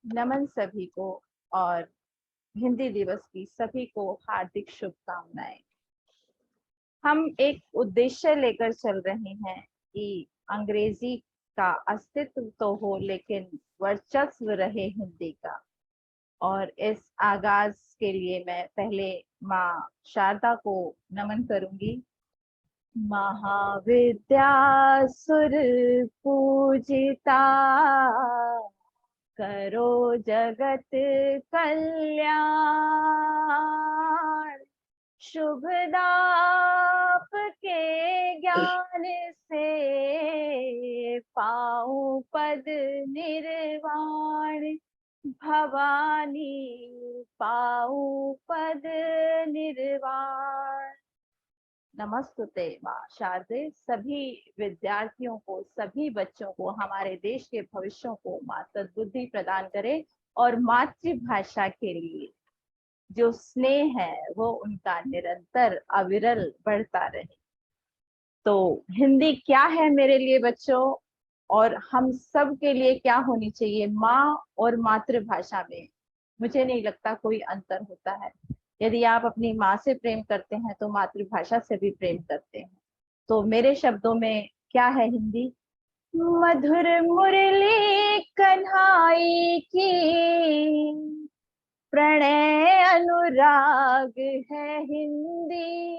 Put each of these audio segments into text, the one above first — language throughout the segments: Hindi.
नमन सभी को और हिंदी दिवस की सभी को हार्दिक शुभकामनाएं। हम एक उद्देश्य लेकर चल रहे हैं कि अंग्रेजी का अस्तित्व तो हो लेकिन वर्चस्व रहे हिंदी का। और इस आगाज के लिए मैं पहले माँ शारदा को नमन करूंगी। महाविद्या सुर पूजिता, करो जगत कल्याण। शुभदा आपके ज्ञान से, पाऊं पद निर्वाण। भवानी पाऊं पद निर्वाण। नमस्तुते माँ शारदे। सभी विद्यार्थियों को, सभी बच्चों को, हमारे देश के भविष्यों को माँ सद्बुद्धि प्रदान करे और मातृभाषा के लिए जो स्नेह है वो उनका निरंतर अविरल बढ़ता रहे। तो हिंदी क्या है मेरे लिए बच्चों, और हम सब के लिए क्या होनी चाहिए? माँ और मातृभाषा में मुझे नहीं लगता कोई अंतर होता है। यदि आप अपनी माँ से प्रेम करते हैं तो मातृभाषा से भी प्रेम करते हैं। तो मेरे शब्दों में क्या है हिंदी? मधुर मुरली कन्हाई की, प्रणय अनुराग है हिंदी।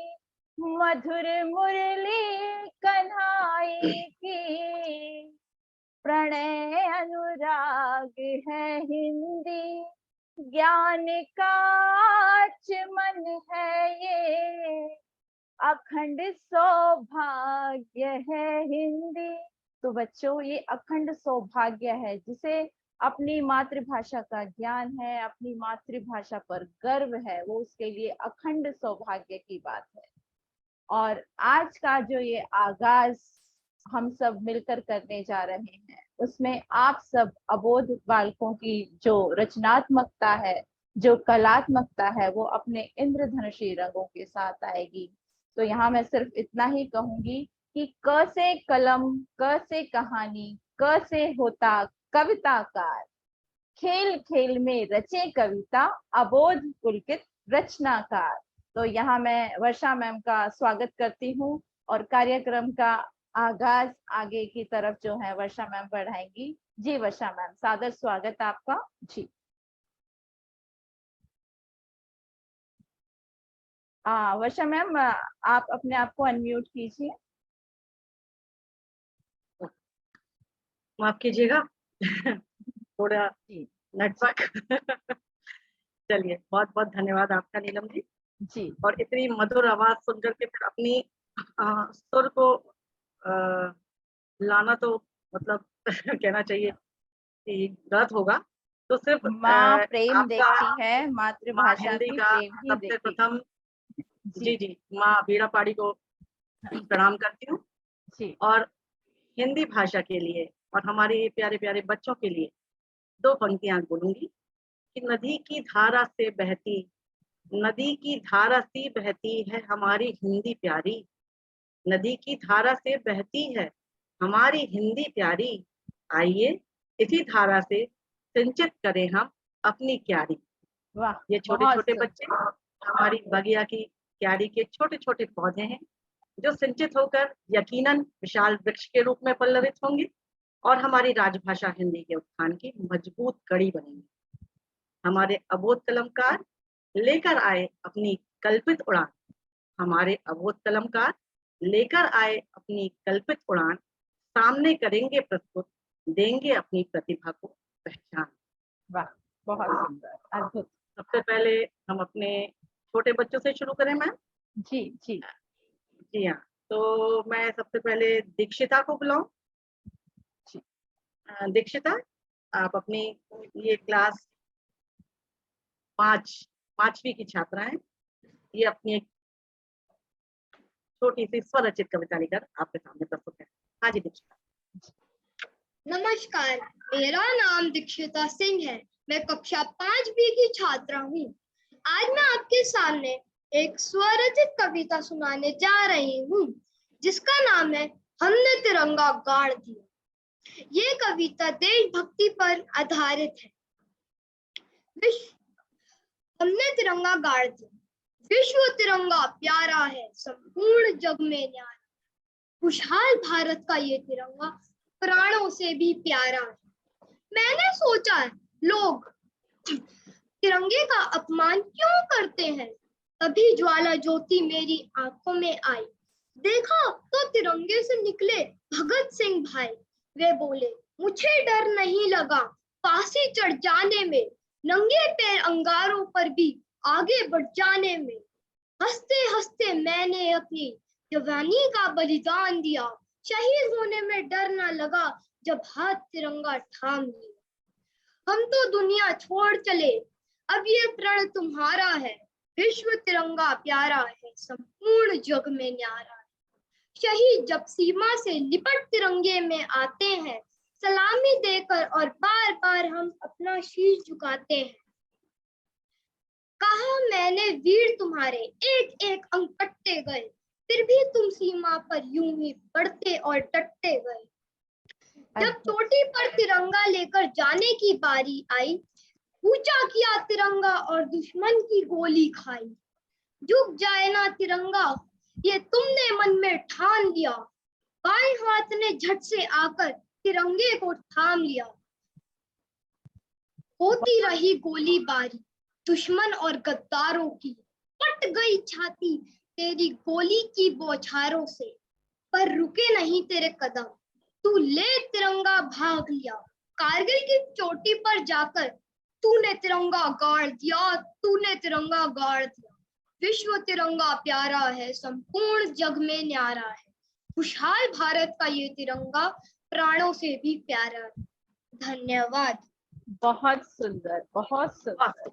मधुर मुरली कन्हाई की, प्रणय अनुराग है हिंदी। ज्ञान का आचमन है ये, अखंड सौभाग्य है हिंदी। तो बच्चों, ये अखंड सौभाग्य है, जिसे अपनी मातृभाषा का ज्ञान है, अपनी मातृभाषा पर गर्व है, वो उसके लिए अखंड सौभाग्य की बात है। और आज का जो ये आगाज हम सब मिलकर करने जा रहे हैं, उसमें आप सब अबोध बालकों की जो रचनात्मकता है, जो कलात्मकता है, वो अपने इंद्रधनुषी रंगों के साथ आएगी। तो यहाँ मैं सिर्फ इतना ही कहूंगी कि क से कलम, क से कहानी, क से होता कविताकार। खेल खेल में रचे कविता, अबोध पुलकित रचनाकार। तो यहाँ मैं वर्षा मैम का स्वागत करती हूँ और कार्यक्रम का आगाज आगे की तरफ जो है वर्षा मैम बढ़ाएंगी। जी वर्षा मैम, सादर स्वागत आपका। जी वर्षा मैम, आप अपने आप को अनम्यूट कीजिए। माफ कीजिएगा थोड़ा जी नेटवर्क चलिए, बहुत बहुत धन्यवाद आपका नीलम जी। जी और इतनी मधुर आवाज सुनकर के फिर अपनी सुर को लाना तो मतलब कहना चाहिए कि गलत होगा। तो सिर्फ माँ प्रेम आपका देखती है, माँ मातृभाषा हिंदी की का प्रेम ही सबसे देखती प्रथम है। जी जी जी माँ बीड़ा पाड़ी को प्रणाम करती हूँ। जी और हिंदी भाषा के लिए और हमारे प्यारे प्यारे बच्चों के लिए दो पंक्तियां बोलूंगी कि नदी की धारा से बहती, नदी की धारा सी बहती है हमारी हिंदी प्यारी। नदी की धारा से बहती है हमारी हिंदी प्यारी। आइए इसी धारा से सिंचित करें हम अपनी क्यारी। वाह, ये छोटे बहुत छोटे बच्चे सुंदर। हमारी बगिया की क्यारी के छोटे छोटे पौधे हैं, जो सिंचित होकर यकीनन विशाल वृक्ष के रूप में पल्लवित होंगे और हमारी राजभाषा हिंदी के उत्थान की मजबूत कड़ी बनेंगे। हमारे अबोध कलमकार लेकर आए अपनी कल्पित उड़ान। हमारे अबोध कलमकार लेकर आए अपनी कल्पित उड़ान। सामने करेंगे प्रस्तुत, देंगे अपनी प्रतिभा को पहचान। वाह, बहुत सुंदर, अद्भुत। सबसे पहले हम अपने छोटे बच्चों से शुरू करें मैम। जी जी जी हाँ, तो मैं सबसे पहले दीक्षिता को बुलाऊं। जी दीक्षिता, आप अपनी ये क्लास पांचवी की छात्रा हैं। ये अपनी एक छोटी सी स्वरचित कविता लेकर आपके सामने प्रस्तुत है। हाँ जी दीक्षिता। नमस्कार, मेरा नाम दीक्षिता सिंह है। मैं कक्षा 5B की छात्रा हूँ। आज मैं आपके सामने एक स्वरचित कविता सुनाने जा रही हूँ, जिसका नाम है हमने तिरंगा गाड़ दिया। ये कविता देशभक्ति पर आधारित है। विश्व हमने तिरंगा गाड़ दिया, विश्व तिरंगा प्यारा है, संपूर्ण जग में न्यारा। खुशहाल भारत का ये तिरंगा प्राणों से भी प्यारा है। मैंने सोचा लोग तिरंगे का अपमान क्यों करते हैं, तभी ज्वाला ज्योति मेरी आंखों में आई। देखा तो तिरंगे से निकले भगत सिंह भाई। वे बोले मुझे डर नहीं लगा फांसी चढ़ जाने में, नंगे पैर अंगारों पर भी आगे बढ़ जाने में। हंसते हंसते मैंने अपनी जवानी का बलिदान दिया, शहीद होने में डर ना लगा जब हाथ तिरंगा थाम लिया। हम तो दुनिया छोड़ चले, अब ये प्रण तुम्हारा है, विश्व तिरंगा प्यारा है, संपूर्ण जग में न्यारा है। शहीद जब सीमा से लिपट तिरंगे में आते हैं, सलामी देकर और बार बार हम अपना शीश झुकाते हैं। कहा मैंने वीर तुम्हारे एक एक अंग कटते गए, फिर भी तुम सीमा पर यूं ही बढ़ते और डटते गए। जब चोटी पर तिरंगा लेकर जाने की बारी आई, ऊंचा किया तिरंगा और दुश्मन की गोली खाई। झुक जाए ना तिरंगा ये तुमने मन में ठान लिया, बाएं हाथ ने झट से आकर तिरंगे को थाम लिया। होती रही गोलीबारी दुश्मन और गद्दारों की, फट गई छाती तेरी गोली की बौछारों से, पर रुके नहीं तेरे कदम, तू ले तिरंगा भाग लिया। कारगिल की चोटी पर जाकर तूने तिरंगा गाड़ दिया, तूने तिरंगा गाड़ दिया। विश्व तिरंगा प्यारा है, संपूर्ण जग में न्यारा है। खुशहाल भारत का ये तिरंगा प्राणों से भी प्यारा है। धन्यवाद। बहुत सुंदर, बहुत सुंदर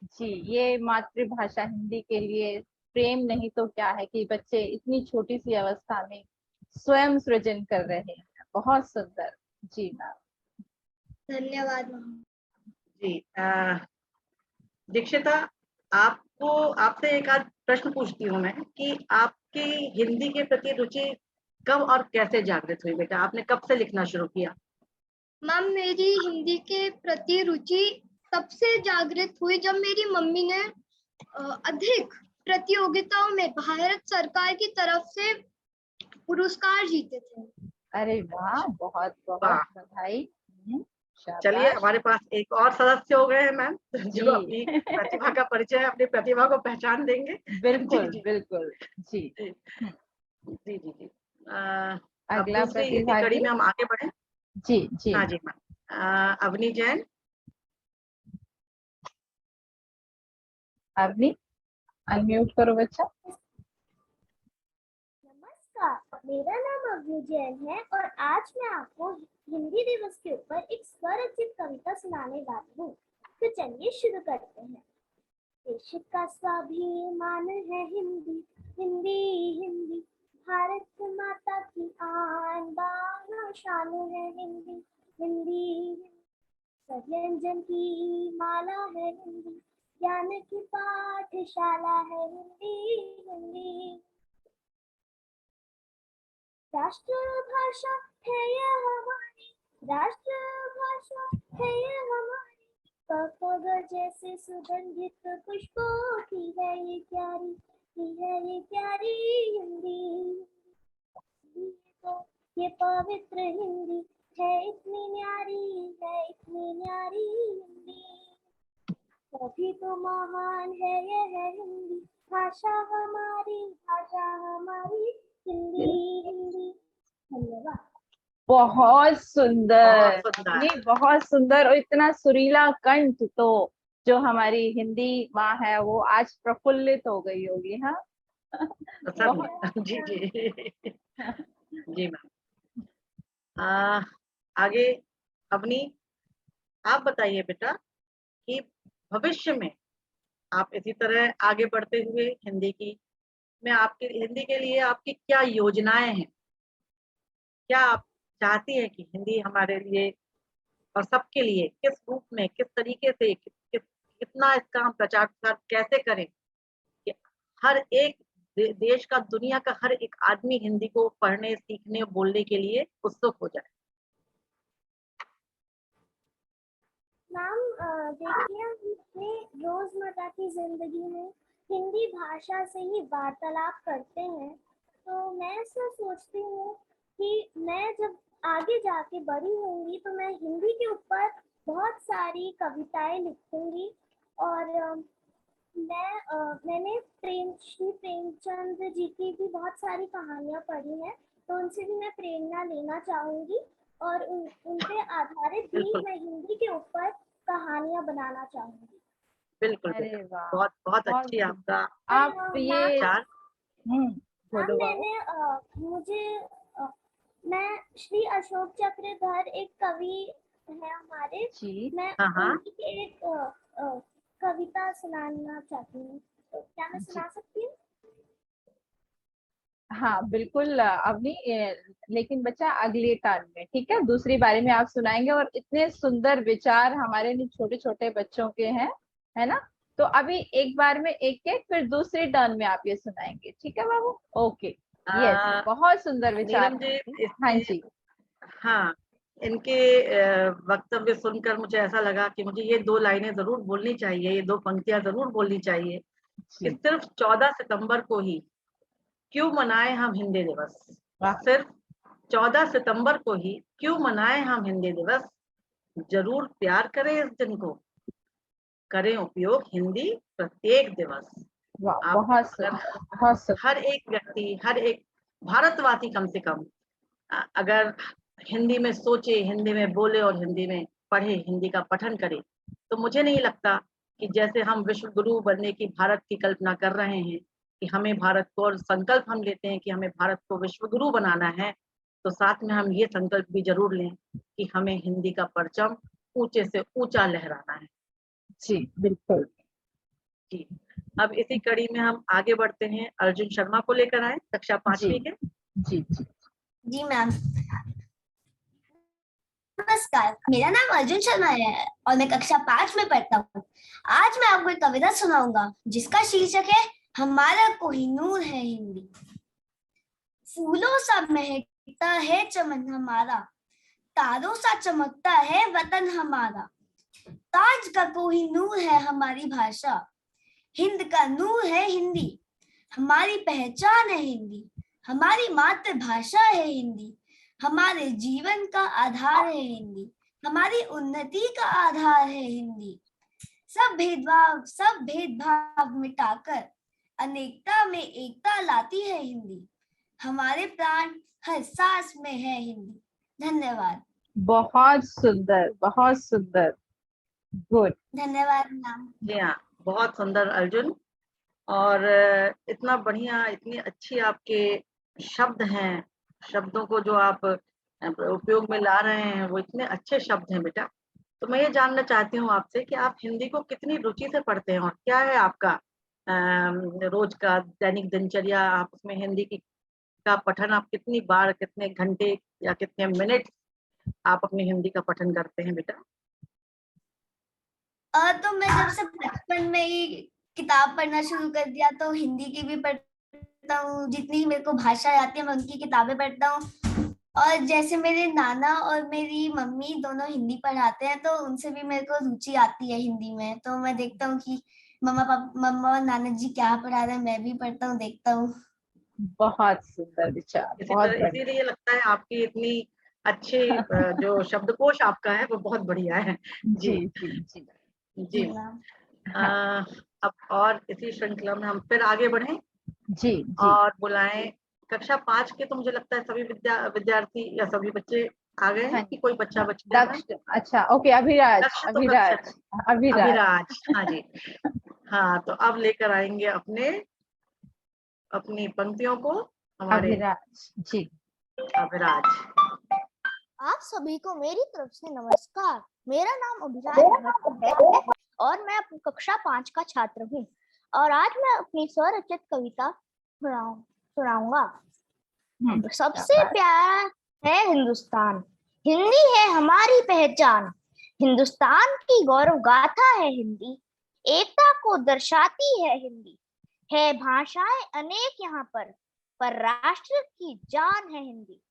जी। ये मातृभाषा हिंदी के लिए प्रेम नहीं तो क्या है कि बच्चे इतनी छोटी सी अवस्था में स्वयं सृजन कर रहे हैं। बहुत सुंदर जी मैम। धन्यवाद जी। दीक्षिता, आपसे एक आध प्रश्न पूछती हूँ मैं कि आपकी हिंदी के प्रति रुचि कब और कैसे जागृत हुई बेटा? आपने कब से लिखना शुरू किया? मैम, मेरी हिंदी के प्रति रुचि तब से जागृत हुई जब मेरी मम्मी ने अधिक प्रतियोगिताओं में भारत सरकार की तरफ से पुरस्कार जीते थे। अरे वाह, बहुत बहुत बधाई। चलिए, हमारे पास एक और सदस्य हो गए हैं मैम, जो अपनी प्रतिभा का परिचय, अपनी प्रतिभा को पहचान देंगे। बिल्कुल बिल्कुल जी जी जी जी। अगला प्रतिभा कड़ी में हम आगे बढ़े। जी जी। हाँ जी मैम। अवनी जैन। अवनी, अनम्यूट करो बच्चा। नमस्कार, मेरा नाम अवनी जैन है और आज मैं आपको हिंदी दिवस के ऊपर एक स्वरचित कविता सुनाने वाली हूँ। तो चलिए शुरू करते हैं। देश का स्वाभिमान है हिंदी, हिंदी हिंदी, भारत माता की आन बान शान है हिंदी, हिंदी व्यंजन की माला है हिंदी, ज्ञान की पाठशाला है हिंदी, हिंदी राष्ट्रभाषा है ये हमारी, राष्ट्रभाषा है ये हमारी, कफग जैसे सुगंधित पुष्पों की है ये प्यारी, की है ये प्यारी हिंदी। तो ये पवित्र हिंदी है इतनी न्यारी, है इतनी न्यारी हिंदी, तभी तो महान है ये है हिंदी, भाषा हमारी, भाषा हमारी हिंदी, हिंदी। धन्यवाद। बहुत सुंदर, बहुत सुंदर। और इतना सुरीला कंठ, तो जो हमारी हिंदी माँ है वो आज प्रफुल्लित हो गई होगी। हाँ जी जी जी मैम। आगे अपनी आप बताइए बेटा कि भविष्य में आप इसी तरह आगे बढ़ते हुए हिंदी के लिए आपकी क्या योजनाएं हैं? क्या आप चाहती हैं कि हिंदी हमारे लिए और सबके लिए किस रूप में, किस तरीके से, कितना इसका हम प्रचार प्रसार कैसे करें कि हर एक देश का, दुनिया का हर एक आदमी हिंदी को पढ़ने, सीखने, बोलने के लिए उत्सुक हो जाए? मैम देखिए, हम अपने रोजमर्रा की जिंदगी में हिंदी भाषा से ही वार्तालाप करते हैं, तो मैं ऐसा सोचती हूँ कि मैं जब आगे जाके बड़ी होंगी तो मैं हिंदी के ऊपर बहुत सारी कविताएं लिखूंगी। और मैंने श्री प्रेमचंद जी की भी बहुत सारी कहानियां पढ़ी हैं, तो उनसे भी मैं प्रेरणा लेना चाहूंगी और उन पे आधारित ही बिल्कुल मैं हिंदी के ऊपर कहानियां बनाना चाहूंगी। बिल्कुल अरे बेटा, वाह, बहुत बहुत बहुत अच्छी सुंदर। आपका आप मैम ये विचार। बोलो बाबू। मैंने मुझे मैं श्री अशोक चक्रधर एक कवि है हमारे, जी मैं हाँ हाँ, उनकी एक कविता सुनाना चाहती हूँ, तो क्या मैं जी, सुना सकती हूँ? हाँ बिल्कुल अवनी, लेकिन बच्चा अगले टर्न में, ठीक है, दूसरी बारी में आप सुनाएंगे। और इतने सुंदर विचार हमारे छोटे छोटे बच्चों के हैं, है ना? तो अभी एक बार में एक एक, फिर दूसरी टर्न में आप ये सुनाएंगे, ठीक है बाबू? ओके। यस, बहुत सुंदर विचार नीलम हैं जी, आपके। हाँ जी। हाँ, इनके वक्तव्य सुनकर मुझे ऐसा लगा कि मुझे ये 2 लाइनें जरूर बोलनी चाहिए, ये 2 पंक्तियां जरूर बोलनी चाहिए कि जी, सिर्फ 14 सितंबर को ही क्यों मनाएं हम हिंदी दिवस। वाह, सिर्फ 14 सितंबर को ही क्यों मनाएं हम हिंदी दिवस। जरूर प्यार करें इस दिन को, करें उपयोग हिंदी प्रत्येक दिवस। वाह, आप बहुत अगर सुंदर, बहुत हर सुंदर। एक व्यक्ति, हर एक भारतवासी कम से कम अगर हिंदी में सोचे, हिंदी में बोले और हिंदी में पढ़े, हिंदी का पठन करे, तो मुझे नहीं लगता कि जैसे हम विश्व गुरु बनने की भारत की कल्पना कर रहे हैं कि हमें भारत को, और संकल्प हम लेते हैं कि हमें भारत को विश्व गुरु बनाना है, तो साथ में हम ये संकल्प भी जरूर लें कि हमें हिंदी का परचम ऊंचे से ऊंचा लहराना है। जी बिल्कुल। जी, अब इसी कड़ी में हम आगे बढ़ते हैं, अर्जुन शर्मा को लेकर आए, कक्षा जी 5वीं के। जी जी। जी मैम। नमस्कार, मेरा नाम अर्जुन शर्मा है और मैं कक्षा 5 में पढ़ता हूँ। आज मैं आपको एक कविता सुनाऊंगा जिसका शीर्षक है हमारा कोहिनूर है हिंदी। फूलों सा महकता है चमन हमारा, तारों सा चमकता है वतन हमारा। ताज का कोहिनूर है हमारी भाषा, हिंद का नूर है हिंदी। हमारी पहचान है हिंदी, हमारी मातृभाषा है हिंदी। हमारे जीवन का आधार है हिंदी, हमारी उन्नति का आधार है हिंदी। सब भेदभाव मिटाकर अनेकता में एकता लाती है हिंदी। हमारे प्राण हर सांस में है हिंदी। धन्यवाद। बहुत सुंदर, बहुत सुंदर। गुड। धन्यवाद मैम। जी हाँ, बहुत सुंदर अर्जुन। और इतना बढ़िया, इतनी अच्छी आपके शब्द हैं, शब्दों को जो आप उपयोग में ला रहे हैं वो इतने अच्छे शब्द हैं बेटा। तो मैं ये जानना चाहती हूँ आपसे कि आप हिंदी को कितनी रुचि से पढ़ते हैं और क्या है आपका रोज का दैनिक दिनचर्या। आप उसमें हिंदी की का पठन आप कितनी बार, कितने घंटे या कितने मिनट आप अपनी हिंदी का पठन करते हैं बेटा? तो मैं जब से बचपन में ही किताब पढ़ना शुरू कर दिया तो हिंदी की भी पढ़ता हूँ, जितनी मेरे को भाषा आती है मैं उनकी किताबें पढ़ता हूँ। और जैसे मेरे नाना और मेरी मम्मी दोनों हिंदी पढ़ाते हैं तो उनसे भी मेरे को रुचि आती है हिंदी में, तो मैं देखता हूँ कि मम्मा और नाना जी क्या पढ़ा रहे हैं, मैं भी पढ़ता हूँ, देखता हूँ। बहुत सुंदर विचार, इसी बहुत तरह, बढ़िया। इसीलिए लगता है आपकी इतनी अच्छे जो शब्दकोश आपका है वो बहुत बढ़िया है। जी जी जी जी। जी। जी मैम। हाँ अब और इसी श्रृंखला में हम फिर आगे बढ़ें जी जी। और बुलाएं कक्षा 5 के। तो मुझे लगता है सभी विद्यार्थी या सभी बच्चे आ गए हाँ हैं कि कोई बच्चा हाँ, बच गया है? दक्ष, अच्छा ओके, अभिराज, लक्ष्य तो कक्षा अभिराज, अभिराज। अभिराज, हाँ जी। हाँ, तो अब लेकर आएंगे अपनी पंक्तियों को हमारे अभिराज जी। अभिराज। आप सभी को मेरी तरफ से नमस्कार। मेरा नाम अभिराज भट्ट है और मैं कक्षा 5 का छात्र हूँ और आज मैं अपनी स्वरचित कविता सुनाऊंगा। सबसे प्यारा है हिंदुस्तान, हिंदी है हमारी पहचान। हिंदुस्तान की गौरव गाथा है हिंदी, एकता को दर्शाती है हिंदी। है भाषाएं अनेक यहाँ पर राष्ट्र की जान है हिंदी।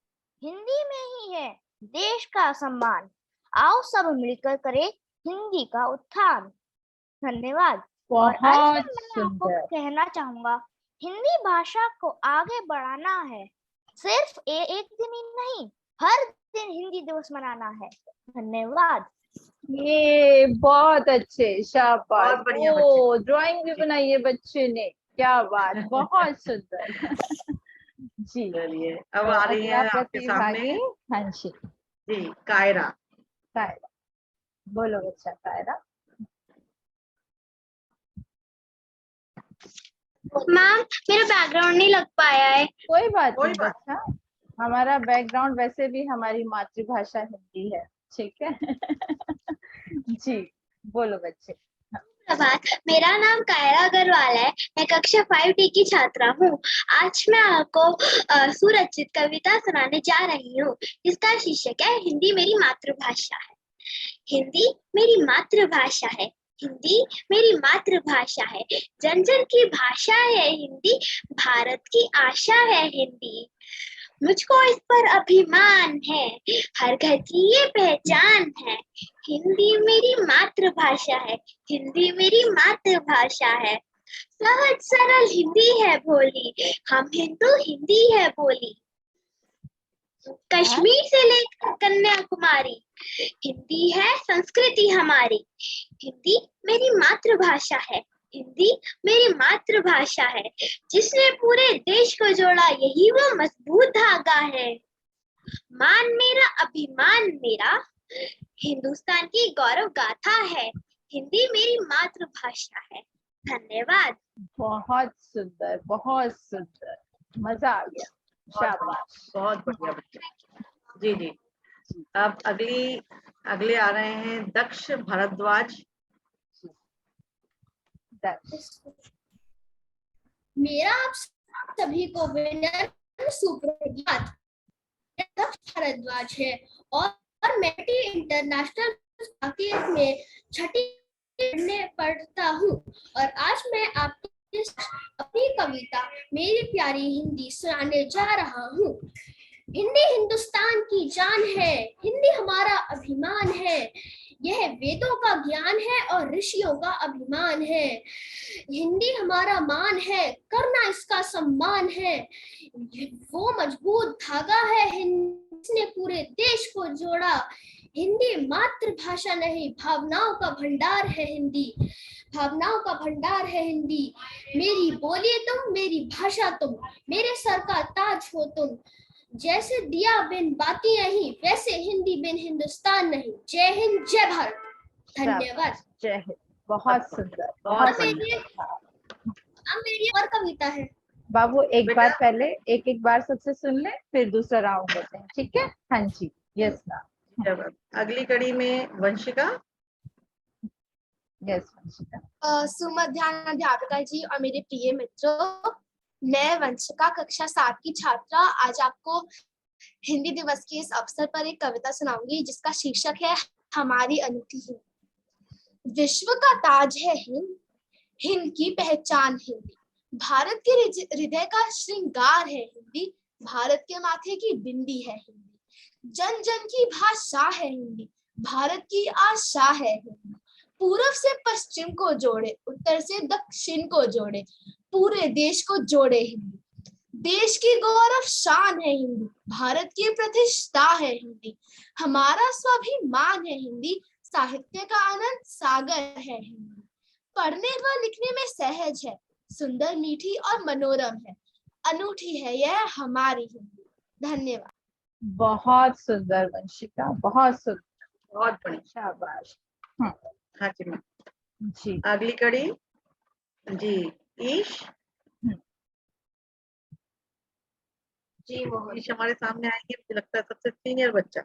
हिंदी में ही है देश का सम्मान, आओ सब मिलकर करें हिंदी का उत्थान। धन्यवाद। और अंत में बहुत मैं आपको सुंदर। कहना चाहूंगा, हिंदी भाषा को आगे बढ़ाना है, सिर्फ एक दिन ही नहीं, हर दिन हिंदी दिवस मनाना है। धन्यवाद। ये बहुत अच्छे, शाबाश। बहुत बढ़िया ओ, बच्चे। ड्राइंग भी बनाई है बच्चे ने, क्या बात, बहुत सुंदर। जी, चलिए अब तो आ रही अगला है आपके सामने प्रतिभागी हंसी। जी कायरा। कायरा, बोलो बच्चा कायरा। मैम मेरा बैकग्राउंड नहीं लग पाया है। कोई बात कोई नहीं बात बच्चा, हमारा बैकग्राउंड वैसे भी हमारी मातृभाषा हिंदी है, ठीक है। जी, बोलो बच्चे। प्रभात, मेरा नाम कायरा अग्रवाल है। मैं कक्षा 5D की छात्रा हूँ। आज मैं आपको सुरचित कविता सुनाने जा रही हूँ, जिसका शीर्षक है हिंदी मेरी मातृभाषा है। हिंदी मेरी मातृभाषा है, हिंदी मेरी मातृभाषा है, जन जन की भाषा है हिंदी, भारत की आशा है हिंदी। मुझको इस पर अभिमान है, हर घर की ये पहचान है। हिंदी मेरी मातृभाषा है, हिंदी मेरी मातृभाषा है। सहज सरल हिंदी है बोली, हम हिंदू हिंदी है बोली। कश्मीर से लेकर कन्याकुमारी, हिंदी है संस्कृति हमारी। हिंदी मेरी मातृभाषा है, हिंदी मेरी मातृभाषा है, जिसने पूरे देश को जोड़ा यही वो मजबूत धागा है। मान मेरा अभिमान मेरा, हिंदुस्तान की गौरव गाथा है, हिंदी मेरी मातृभाषा है। धन्यवाद। बहुत सुंदर, बहुत सुंदर, मजा आ गया, शाबाश। बहुत बढ़िया बच्चे। जी जी अब अगले आ रहे हैं दक्ष भारद्वाज। मेरा आप सभी को विनम्र सुप्रभात। दक्ष भारद्वाज है और मैं इंटरनेशनल में छठी में पढ़ता हूँ, और आज मैं आपके अपनी कविता मेरी प्यारी हिंदी सुनाने जा रहा हूँ। हिंदी हिंदुस्तान की जान है, हिंदी हमारा अभिमान है, यह वेदों का ज्ञान है और ऋषियों का अभिमान है। हिंदी हमारा मान है, करना इसका सम्मान है, वो मजबूत धागा है जिसने पूरे देश को जोड़ा। हिंदी मातृभाषा नहीं, भावनाओं का भंडार है हिंदी, भावनाओं का भंडार है हिंदी। मेरी बोली तुम, मेरी भाषा तुम, मेरे सर का ताज हो तुम। जैसे दिया बिन बाती नहीं, वैसे हिंदी बिन हिंदुस्तान नहीं। जय हिंद, जय भारत। धन्यवाद। जय हिंद। बहुत सुंदर, बहुत अब मेरी और कविता है। बाबू, एक बेटा। बार पहले एक बार सबसे सुन ले, फिर दूसरा राउंड करते हैं, ठीक है। हाँ जी, यस मैम। अगली कड़ी में वंशिका। यस वंशिका। सुमध्यान अध्यापिका जी और मेरे प्रिय मित्रों, मैं वंशिका कक्षा 7 की छात्रा आज आपको हिंदी दिवस के इस अवसर पर एक कविता सुनाऊंगी, जिसका शीर्षक है हमारी अनूठी हिंद। विश्व का ताज है हिंद, हिंद की पहचान हिंदी, भारत के हृदय का श्रृंगार है हिंदी, भारत के माथे की बिंदी है हिंदी, जन जन की भाषा है हिंदी, भारत की आशा है हिंदी, पूरब से पश्चिम को जोड़े, उत्तर से दक्षिण को जोड़े, पूरे देश को जोड़े हिंदी, देश की गौरव शान है हिंदी, भारत की प्रतिष्ठा है हिंदी, हमारा स्वाभिमान है हिंदी, साहित्य का आनंद सागर है हिंदी, पढ़ने व लिखने में सहज है, सुंदर मीठी और मनोरम है, अनूठी है यह हमारी हिंदी। धन्यवाद। बहुत सुंदर वंशिका, बहुत सुंदर, बहुत बढ़िया, शाबाश। हाँ जी मैम। जी, अगली कड़ी जी ईश। जी मोहन। ईश हमारे सामने आएंगे, मुझे लगता है सबसे सीनियर बच्चा।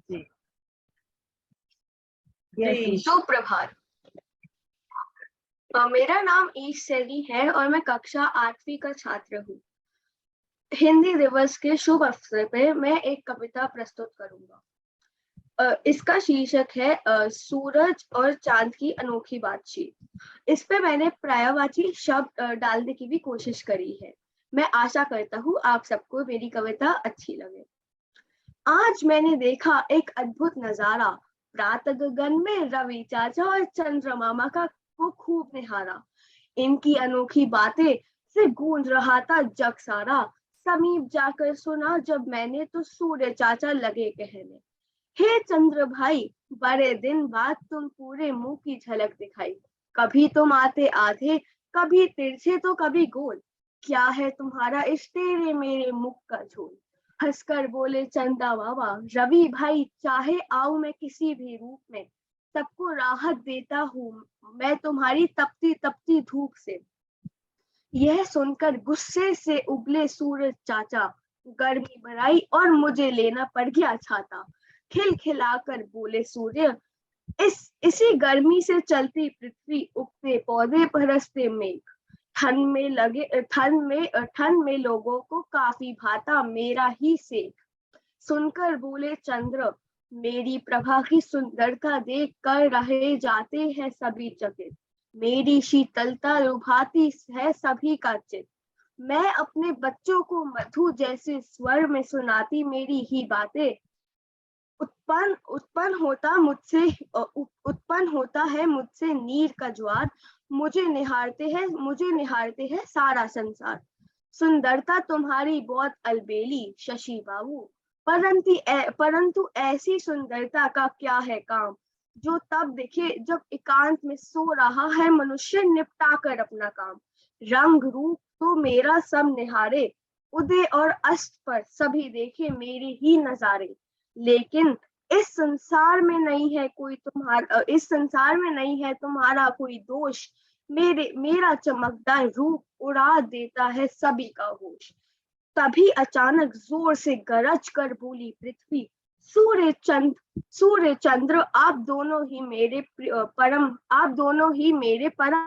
जी जी सुप्रभात। मेरा नाम ईश सैनी है और मैं कक्षा 8वीं का छात्र हूँ। हिंदी दिवस के शुभ अवसर पे मैं एक कविता प्रस्तुत करूंगा। इसका शीर्षक है सूरज और चांद की अनोखी बातचीत। इस पे मैंने पर्यायवाची शब्द डालने की भी कोशिश करी है। मैं आशा करता हूँ आप सबको मेरी कविता अच्छी लगे। आज मैंने देखा एक अद्भुत नजारा, प्रातः गगन में रवि चाचा और चंद्रमामा का को खूब निहारा। इनकी अनोखी बातें से गूंज रहा था जग सारा। समीप जाकर सुना जब मैंने तो सूर्य चाचा लगे कहने, हे चंद्र भाई, बड़े दिन बाद तुम पूरे मुंह की झलक दिखाई। कभी तुम आते आधे, कभी तिरछे तो कभी गोल, क्या है तुम्हारा इस तेरे मेरे मुख का झोल। हंसकर बोले चंदा बाबा, रवि भाई, चाहे आऊं मैं किसी भी रूप में, सबको राहत देता हूँ मैं तुम्हारी तपती तपती धूप से। यह सुनकर गुस्से से उबले सूरज चाचा गर्मी बढ़ाई और मुझे लेना पड़ गया छाता। खिलखिलाकर बोले सूर्य, इसी गर्मी से चलती पृथ्वी, उगते पौधे बरसते मेघ, ठंड में लोगों को काफी भाता मेरा ही सेक। सुनकर बोले चंद्र, मेरी प्रभा की सुंदरता देख कर रहे जाते हैं सभी चकित, मेरी शीतलता लुभाती है सभी का चित्त। मैं अपने बच्चों को मधु जैसे स्वर में सुनाती मेरी ही बातें, उत्पन्न होता है मुझसे नीर का ज्वार, मुझे निहारते हैं सारा संसार। सुंदरता तुम्हारी बहुत अलबेली शशि बाबू, परंतु ऐसी सुंदरता का क्या है काम, जो तब दिखे जब एकांत में सो रहा है मनुष्य निपटा कर अपना काम। रंग रूप तो मेरा सब निहारे, उदय और अस्त पर सभी देखे मेरे ही नजारे, लेकिन इस संसार में नहीं है तुम्हारा कोई दोष, मेरा चमकदार रूप उड़ा देता है सभी का होश। तभी अचानक जोर से गरज कर बोली पृथ्वी, सूर्य चंद्र, आप दोनों ही मेरे परम